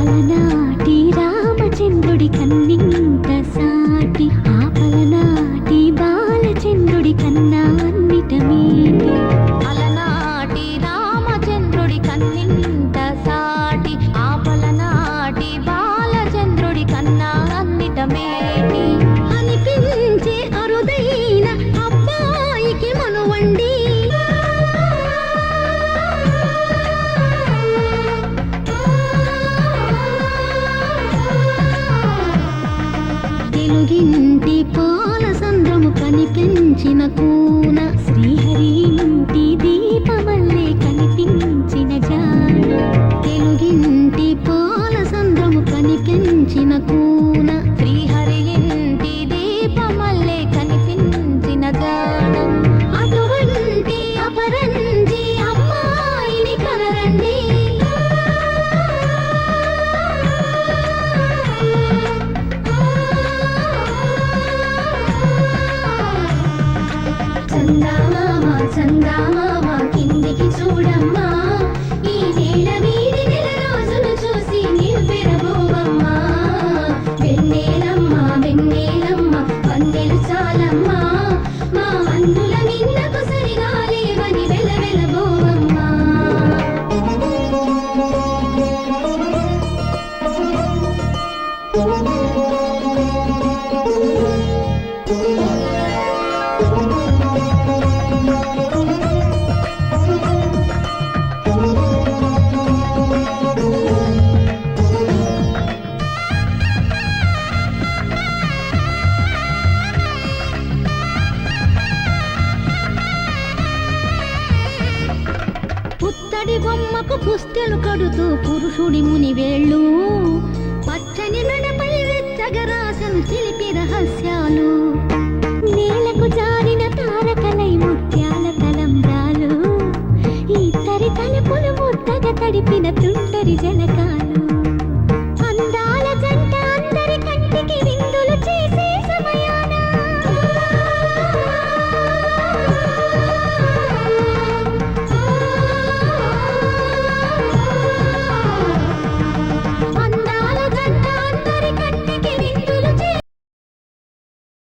అలనాటి రామచంద్రుడి కన్నింత సాటి, ఆపలనాటి బాలచంద్రుడి కన్నా అన్నిట మీటి. అలనాటి రామచంద్రుడి కన్నింత సాటి, ఆపలనాటి బాలచంద్రుడి కన్నా అన్నిట మేటి. అనిపించే అరుదైన అబ్బాయికి మనువండి, తెలుగింటి పాల సంద్రము కనిపించిన కూన, శ్రీహరి ఇంటి దీపమల్లే కనిపించిన జాన. తెలుగింటి పాల సంద్రము కనిపించిన కూన, శ్రీహరి ఇంటి దీపమల్లే కనిపించిన జాన. అటువంటి అపరంజి అమ్మాయిని కనరండి, చందమామ చందమామ కిందికి చూడమ్మా, ఈ నేల వీడి నెల రోజులు చూసి నివ్వెరబోవమ్మా. వెన్నెలమ్మ వెన్నెలమ్మ వన్నెలు చాలమ్మా, మా అన్నుల మిన్నకు సరిగా లేవని వెలవెలబోవమ్మా. పుత్తడి బొమ్మకు పుస్తెలు కడుతూ పురుషుడి ముని వేళ్ళు, పచ్చని మెడపై వెచ్చగరాసను చిలిపి రహస్యాలు.